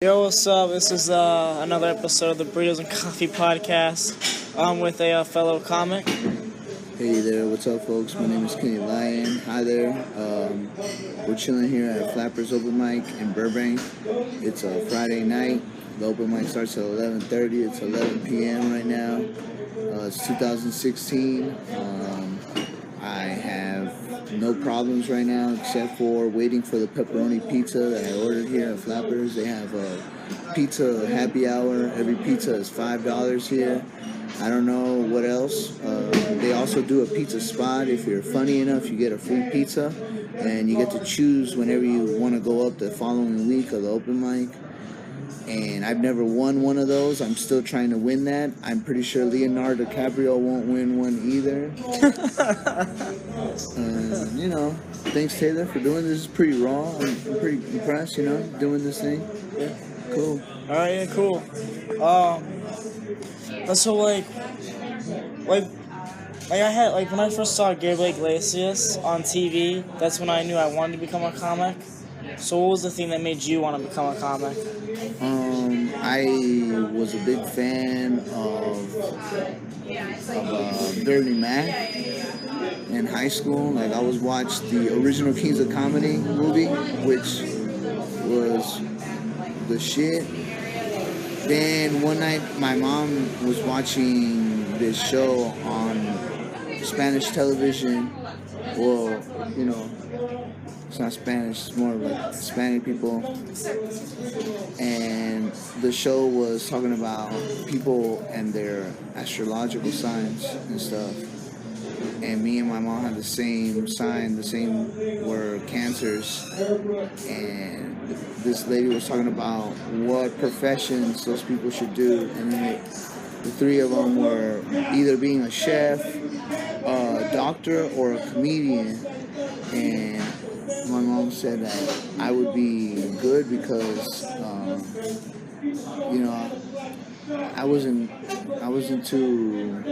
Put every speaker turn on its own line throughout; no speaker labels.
Yo, what's up? This is another episode of the Burritos and Coffee Podcast. I'm with a fellow comic.
Hey there, what's up, folks? My name is Kenneth Lion. Hi there. We're chilling here at Flappers Open Mic in Burbank. It's a Friday night. The open mic starts at 11:30. It's 11 p.m. right now. It's 2016. I have no problems right now except for waiting for the pepperoni pizza that I ordered here at Flappers. They have a pizza happy hour. Every pizza is $5 here. I don't know what else. They also do a pizza spot. If you're funny enough, you get a free pizza, and you get to choose whenever you want to go up the following week of the open mic. And I've never won one of those. I'm still trying to win that. I'm pretty sure Leonardo DiCaprio won't win one either. Thanks Taylor for doing this. It's pretty raw. I'm pretty impressed, doing this thing.
Yeah.
Cool.
Alright, yeah, cool. So I had when I first saw Gabriel Iglesias on TV, that's when I knew I wanted to become a comic. So what was the thing that made you want to become a comic?
I was a big fan of Bernie Mac in high school. Like, I was watched the original Kings of Comedy movie, which was the shit. Then one night my mom was watching this show on Spanish television. Well, it's not Spanish, it's more like Hispanic people. And the show was talking about people and their astrological signs and stuff. And me and my mom had the same sign, were cancers. And this lady was talking about what professions those people should do. And then the three of them were either being a chef, a doctor, or a comedian. And my mom said that I would be good because, I wasn't too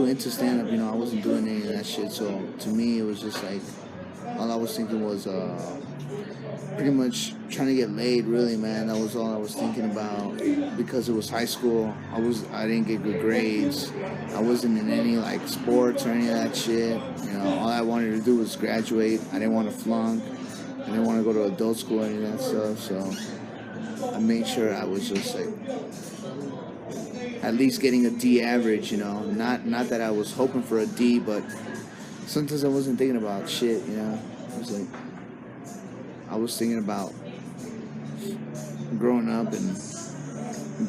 into stand-up. I wasn't doing any of that shit. So to me, it was just like, all I was thinking was pretty much trying to get laid. Really, man, that was all I was thinking about. Because it was high school, I didn't get good grades. I wasn't in any like sports or any of that shit. All I wanted to do was graduate. I didn't want to flunk. I didn't want to go to adult school or any of that stuff. So I made sure I was just like at least getting a D average. Not that I was hoping for a D, but sometimes I wasn't thinking about shit. It was like I was thinking about growing up and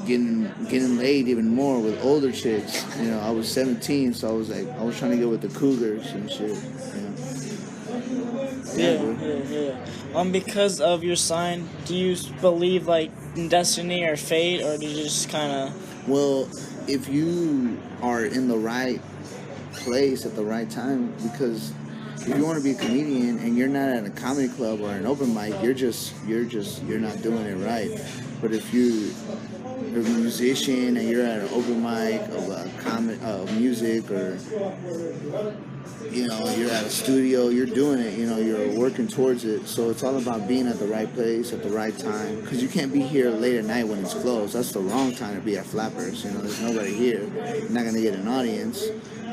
getting laid even more with older chicks. I was 17, so I was trying to get with the cougars and shit.
Yeah. Because of your sign, do you believe like in destiny or fate, or do you just kind of?
Well, if you are in the right place at the right time, because if you want to be a comedian and you're not at a comedy club or an open mic, you're not doing it right. But if you're a musician and you're at an open mic of music, or you're at a studio, you're doing it. You're working towards it. So it's all about being at the right place at the right time. Because you can't be here late at night when it's closed. That's the wrong time to be at Flappers. There's nobody here. You're not gonna get an audience.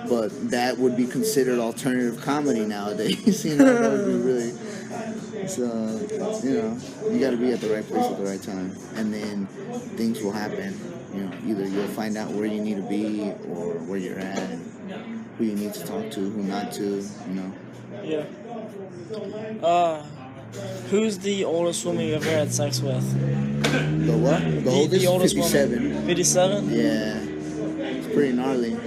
But that would be considered alternative comedy nowadays. That would be really. So, you got to be at the right place at the right time, and then things will happen. Either you'll find out where you need to be, or where you're at, and who you need to talk to, who not to.
Yeah. Who's the oldest woman you ever had sex with?
The what? The oldest 57.
Woman. 57?
Yeah. It's pretty gnarly.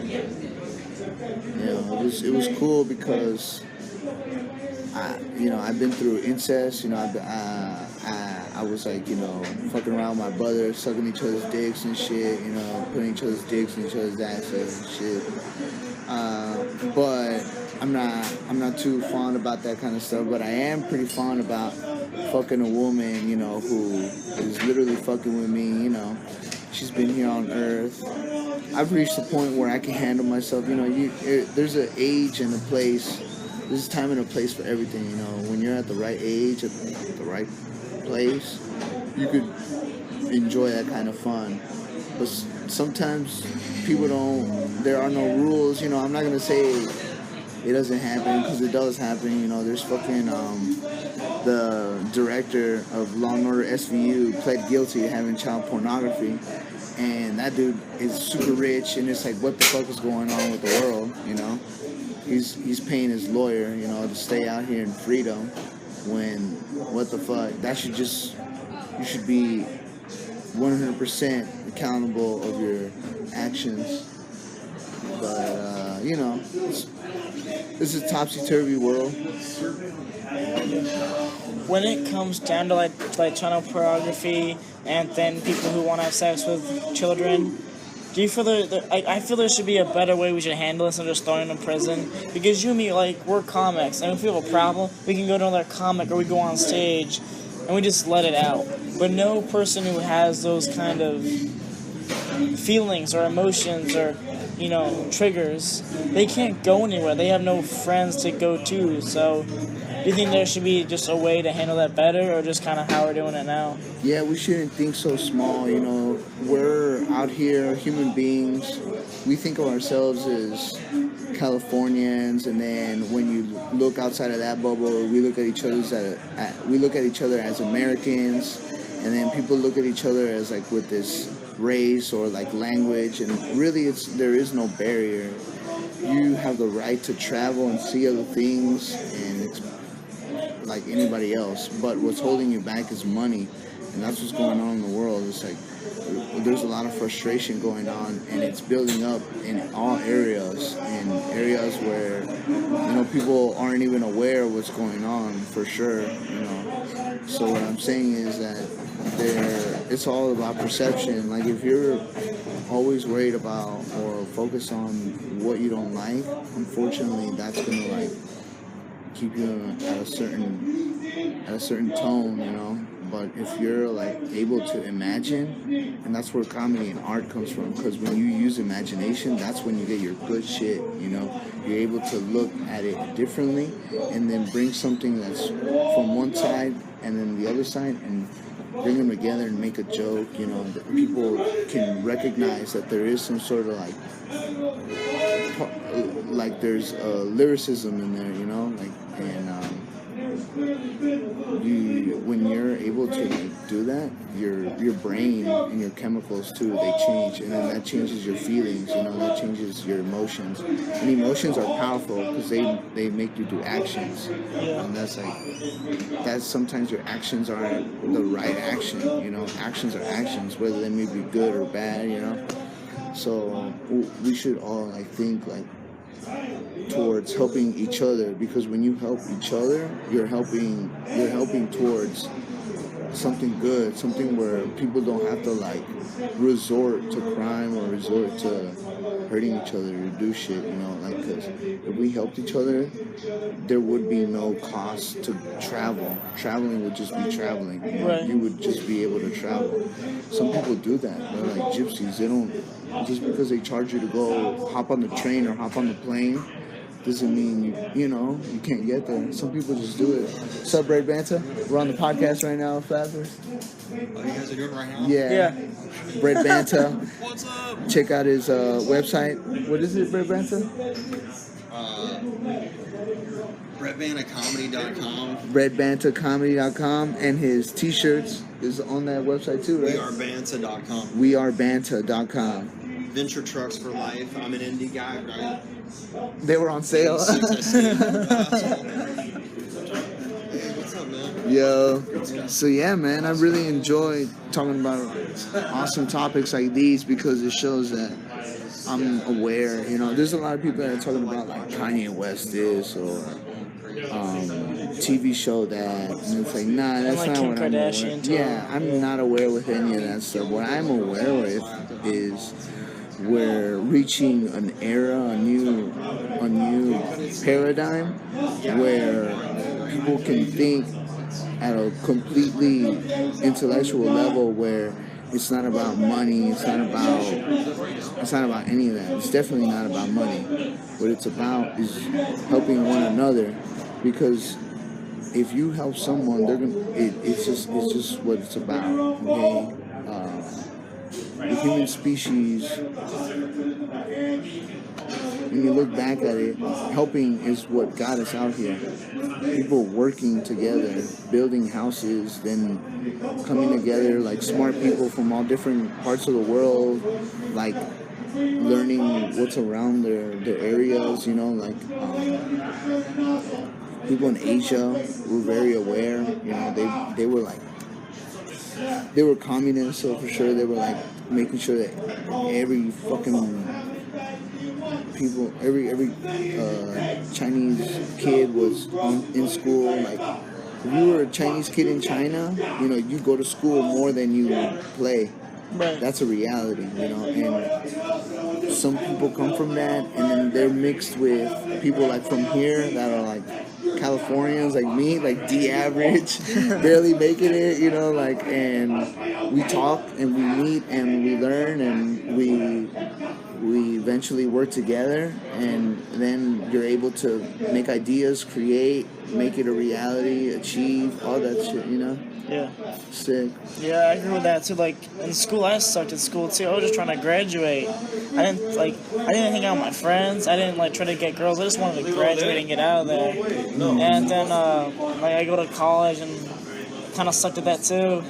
It was cool because I've been through incest. I was like, fucking around with my brother, sucking each other's dicks and shit. Putting each other's dicks in each other's asses and shit. But I'm not too fond about that kind of stuff. But I am pretty fond about fucking a woman, who is literally fucking with me. She's been here on Earth. I've reached the point where I can handle myself. There's an age and a place. There's a time and a place for everything. When you're at the right age, at the right place, you could enjoy that kind of fun. But sometimes people don't. There are no rules. You know, I'm not gonna say it doesn't happen because it does happen. You know, there's fucking the director of Law and Order SVU pled guilty to having child pornography, and that dude is super rich, and it's like, what the fuck is going on with the world? You know, he's paying his lawyer, you know, to stay out here in freedom. When what the fuck? That should just, you should be 100% accountable of your actions. But you know, this is a topsy-turvy world.
When it comes down to like child pornography and then people who want to have sex with children, do you feel I feel there should be a better way we should handle this than just throwing them in prison? Because you and me, like, we're comics, and if we have a problem, we can go to another comic or we go on stage and we just let it out. But no person who has those kind of feelings or emotions or, you know, triggers, they can't go anywhere. They have no friends to go to. So do you think there should be just a way to handle that better, or just kind of how we're doing it now?
Yeah, we shouldn't think so small, you know. We're out here, human beings. We think of ourselves as Californians, and then when you look outside of that bubble, we look at each other as Americans, and then people look at each other as like with this race or like language, and really there is no barrier. You have the right to travel and see other things, and it's like anybody else, but what's holding you back is money, and that's what's going on in the world. It's like there's a lot of frustration going on, and it's building up in all areas, in areas where, you know, people aren't even aware of what's going on, for sure, you know. So what I'm saying is that it's all about perception. Like, if you're always worried about or focused on what you don't like, unfortunately that's gonna like keep you at a certain tone, you know. But if you're like able to imagine, and that's where comedy and art comes from, because when you use imagination, that's when you get your good shit, you know. You're able to look at it differently and then bring something that's from one side and then the other side and bring them together and make a joke, you know, that people can recognize that there is some sort of like there's lyricism in there, you know, like, and when you're able to like do that, your brain and your chemicals too, they change, and then that changes your feelings, you know, that changes your emotions. And emotions are powerful because they make you do actions, and that's sometimes your actions aren't the right action, you know. Actions are actions, whether they may be good or bad, you know. So we should all like think like towards helping each other, because when you help each other, you're helping towards something good, something where people don't have to like resort to crime or resort to hurting each other or do shit, you know, like, because if we helped each other, there would be no cost to traveling would just be traveling, you know? Right. You would just be able to travel. Some people do that, they're like gypsies. They don't, just because they charge you to go hop on the train or hop on the plane doesn't mean you know you can't get there. Some people just do it. What's up, Red Banta? We're on the podcast right now, Flappers.
Oh, you guys are doing right now?
Yeah. Red Banta.
What's up?
Check out his website. What is it, Red Banta?
RedBantaComedy.com.
RedBantaComedy.com, and his t-shirts is on that website too, right?
WeAreBanta.com.
WeAreBanta.com.
Venture Trucks for Life. I'm an indie guy, right?
They were on sale.
Hey, what's up, man?
Yo. So yeah, man, I really enjoy talking about awesome topics like these because it shows that I'm aware. You know, there's a lot of people that are talking about like Kanye West this or TV show that, and it's like, nah, that's
like
not
Kim
what I'm aware.
Kardashian,
Yeah, I'm not aware with any of that stuff. What I'm aware with is we're reaching an era, a new paradigm where people can think at a completely intellectual level, where it's not about money, it's not about any of that. It's definitely not about money. What it's about is helping one another, because if you help someone, they're gonna. It's just what it's about. Okay, the human species. When you look back at it, helping is what got us out here. People working together, building houses, then coming together like smart people from all different parts of the world, like learning what's around their areas, you know, like people in Asia were very aware, you know, they were like, they were communists, so for sure they were like making sure that every fucking people, every Chinese kid was in school. Like, if you were a Chinese kid in China, you know, you go to school more than you play.
Right.
That's a reality, you know. And some people come from that, and then they're mixed with people like from here that are like Californians, like me, like D-average, barely making it, you know, like, and we talk and we meet and we learn and we eventually work together, and then you're able to make ideas, create, make it a reality, achieve, all that shit, you know?
Yeah.
Sick.
Yeah, I agree with that too. Like in school, I sucked at school too. I was just trying to graduate. I didn't hang out with my friends. I didn't like try to get girls. I just wanted to graduate and get out of there. And then like I go to college and kind of sucked at that too.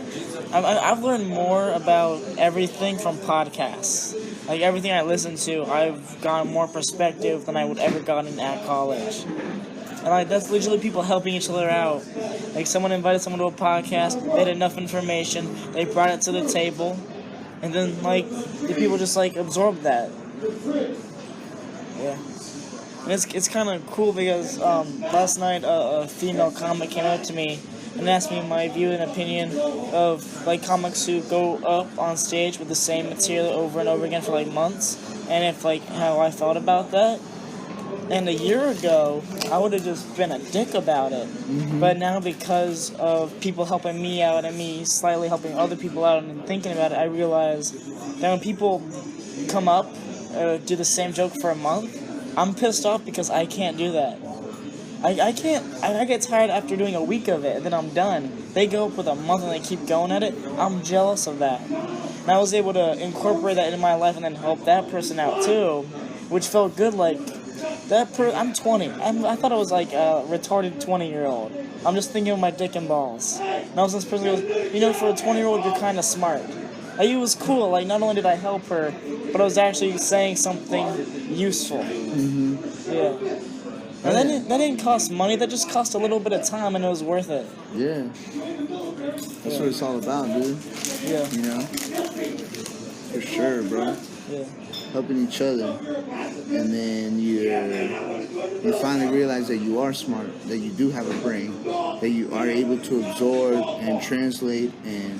I've learned more about everything from podcasts. Like everything I listen to, I've gotten more perspective than I would ever gotten at college. And like that's literally people helping each other out. Like someone invited someone to a podcast, they had enough information, they brought it to the table, and then like the people just like absorbed that. Yeah. And it's kind of cool because last night a female comic came up to me and asked me my view and opinion of like comics who go up on stage with the same material over and over again for like months, and if like how I felt about that. And a year ago, I would have just been a dick about it. Mm-hmm. But now because of people helping me out and me slightly helping other people out and thinking about it, I realize that when people come up, do the same joke for a month, I'm pissed off because I can't do that. I can't. I get tired after doing a week of it, and then I'm done. They go up with a month and they keep going at it. I'm jealous of that. And I was able to incorporate that in my life and then help that person out too, which felt good. Like, I'm 20. I thought I was like a retarded 20-year-old. I'm just thinking of my dick and balls. And all of a sudden this person goes, you know, for a 20-year-old, you're kind of smart. Like, it was cool. Like, not only did I help her, but I was actually saying something useful. Mm-hmm. Yeah. And that didn't cost money. That just cost a little bit of time, and it was worth it.
Yeah. That's what it's all about, dude.
Yeah.
You know? For sure, bro.
Yeah.
Helping each other, and then you finally realize that you are smart, that you do have a brain, that you are able to absorb and translate and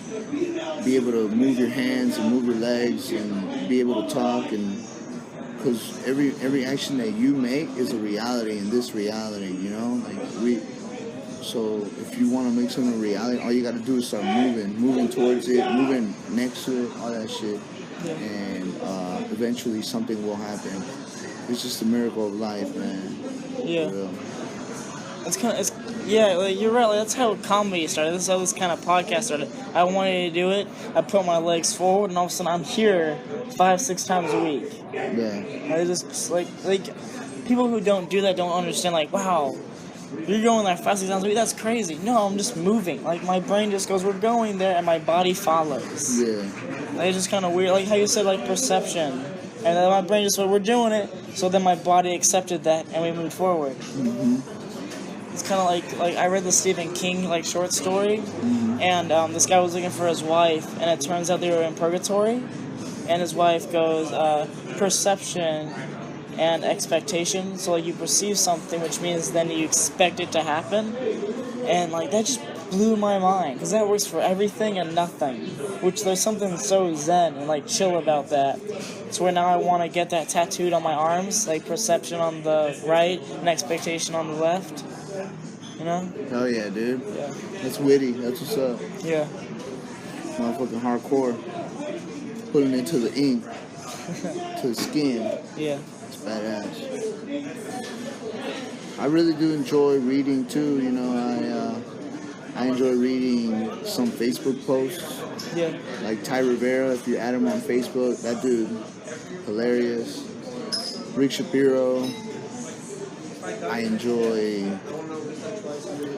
be able to move your hands and move your legs and be able to talk, and because every action that you make is a reality in this reality, you know, like so if you want to make something a reality, all you got to do is start moving towards it, moving next to it, all that shit. And eventually something will happen. It's just a miracle of life, man.
Yeah. Like, you're right. Like, that's how comedy started. This is how this kind of podcast started. I wanted to do it. I put my legs forward, and all of a sudden I'm here 5-6 times a week.
Yeah.
I just like people who don't do that don't understand. Like, wow, you're going like 5-6 times a week. That's crazy. No, I'm just moving. Like, my brain just goes, we're going there, and my body follows.
Yeah.
Like, it's just kind of weird. Like how you said, like perception. And then my brain just went, we're doing it. So then my body accepted that, and we moved forward. Mm-hmm. It's kind of like I read the Stephen King like short story, mm-hmm. and this guy was looking for his wife, and it turns out they were in purgatory, and his wife goes, perception and expectation. So like you perceive something, which means then you expect it to happen, and like that just blew my mind, because that works for everything and nothing, which there's something so zen and like chill about that. It's where now I want to get that tattooed on my arms, like perception on the right and expectation on the left, you know?
Oh yeah, dude.
Yeah.
That's witty. That's what's up.
Yeah.
Motherfucking hardcore. Putting it to the ink, to the skin.
Yeah.
It's badass. I really do enjoy reading too. You know, I enjoy reading some Facebook posts.
Yeah.
Like Ty Rivera, if you add him on Facebook, that dude, hilarious. Rick Shapiro, I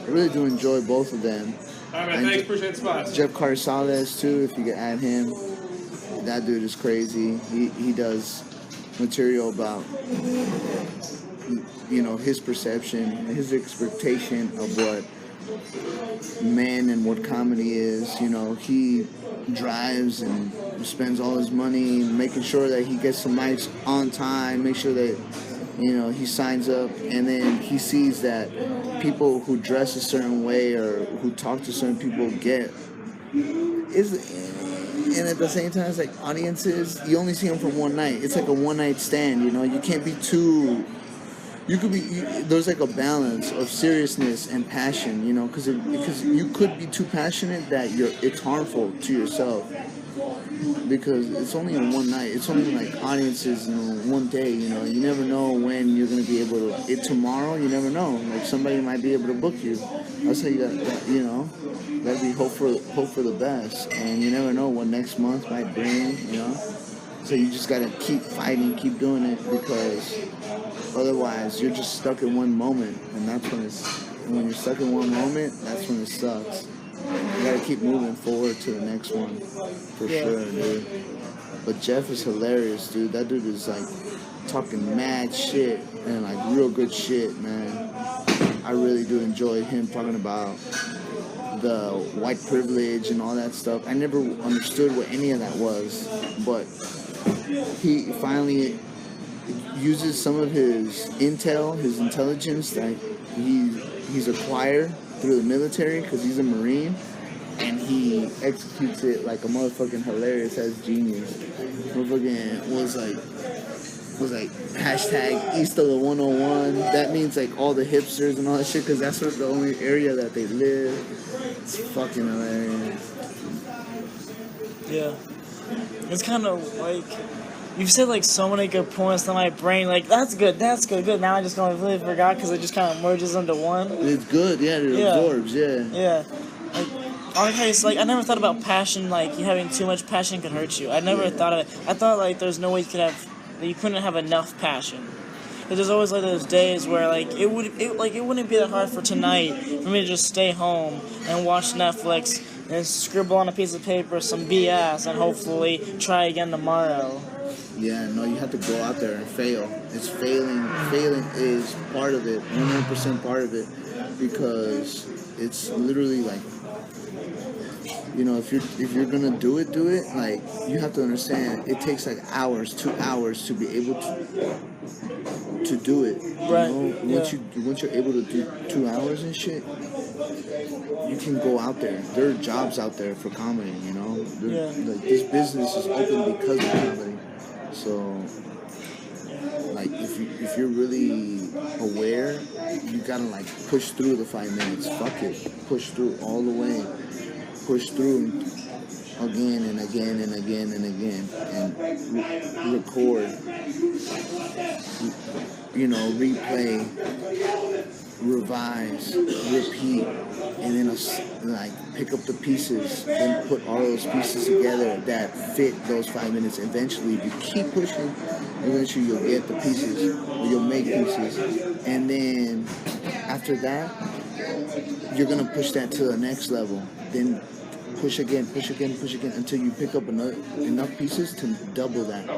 really do enjoy both of them.
All right, man. Thanks. Appreciate the spots.
Jeff Carsales too, if you could add him. That dude is crazy. He does material about, you know, his perception, his expectation of what men and what comedy is. You know, he drives and spends all his money making sure that he gets some mics on time, make sure that, you know, he signs up, and then he sees that people who dress a certain way or who talk to certain people and at the same time, it's like audiences, you only see them for one night. It's like a one-night stand, you know. You can't be too... there's like a balance of seriousness and passion, you know, because you could be too passionate that it's harmful to yourself, because it's only in one night. It's only like audiences in one day, you know. You never know when you're gonna be able to. Tomorrow, you never know. Like somebody might be able to book you. That's how you got, you know. That'd be hope for the best, and you never know what next month might bring, you know. So you just gotta keep fighting, keep doing it, because otherwise you're just stuck in one moment, and that's when you're stuck in one moment, that's when it sucks. You gotta keep moving forward to the next one, for sure, dude. But Jeff is hilarious, dude. That dude is like talking mad shit and like real good shit, man. I really do enjoy him talking about the white privilege and all that stuff. I never understood what any of that was, but he finally uses some of his intel, his intelligence that he's acquired through the military, because he's a Marine, and he executes it like a motherfucking hilarious ass genius. Motherfucking was like hashtag East of the 101. That means like all the hipsters and all that shit, because that's the only area that they live. It's fucking hilarious.
Yeah. It's kind of like, you've said like so many good points that my brain, like, that's good. Now I just completely forgot, because it just kind of merges into one.
It's good, yeah, it absorbs, yeah.
Yeah. Like, honestly, it's like, I never thought about passion, like, you having too much passion could hurt you. I never thought of it. I thought, like, there's no way you couldn't have enough passion. But there's always, like, those days where, like, it wouldn't be that hard for tonight for me to just stay home and watch Netflix and scribble on a piece of paper some BS and hopefully try again tomorrow.
Yeah, no, you have to go out there and fail. It's failing. Failing is part of it, 100% part of it, because it's literally like, you know, if you're gonna do it, like, you have to understand, it takes like hours, 2 hours to be able to do it.
Right.
You know? Once you're able to do 2 hours and shit, you can go out there. There are jobs out there for comedy, you know. Like, this business is open because of comedy. So, like, if you're really aware, you gotta like push through the 5 minutes. Fuck it, push through all the way. Push through again and again and again and again, and record, you know, replay, revise, repeat, and then like pick up the pieces, then put all those pieces together that fit those 5 minutes. Eventually, if you keep pushing, eventually you'll get the pieces, or you'll make pieces, and then after that, you're gonna push that to the next level. Then push again until you pick up enough pieces to double that.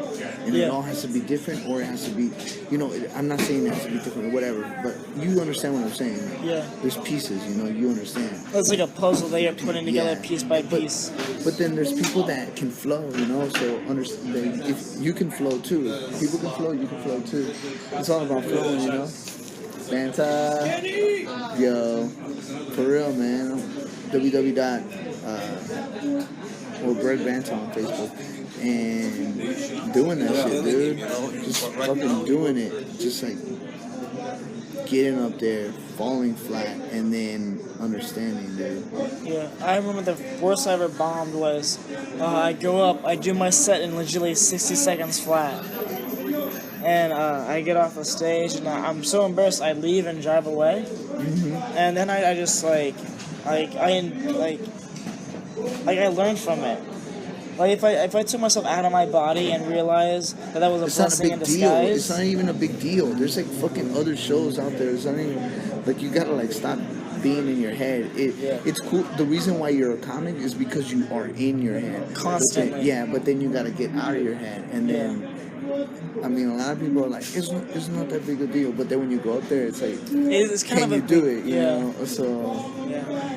And it all has to be different, or it has to be, you know, I'm not saying it has to be different or whatever, but you understand what I'm saying.
Yeah.
There's pieces, you know, you understand.
It's like a puzzle that you're putting together piece by piece.
But then there's people that can flow, you know, so understand, if you can flow too. If people can flow, you can flow too. It's all about flowing, you know. Fanta, yo, for real, man. Or Greg Banta on Facebook, and doing that shit, dude. Just fucking doing it. Just like getting up there, falling flat, and then understanding, dude.
Yeah, I remember the worst I ever bombed was I go up, I do my set in legitimately 60 seconds flat. and I get off the stage, and I'm so embarrassed. I leave and drive away, and then I just I learned from it. Like if I took myself out of my body and realized that was a
It's not a
blessing in
big deal.
disguise.
It's not even a big deal. There's like fucking other shows out there. It's not even like you gotta like stop being in your head. It's cool. The reason why you're a comic is because you are in your head
Constantly.
But then you gotta get out of your head, and then I mean, a lot of people are like, it's not that big a deal. But then when you go up there, it's like,
It's kind
can
of
you do it? You
yeah.
know, so.
Yeah.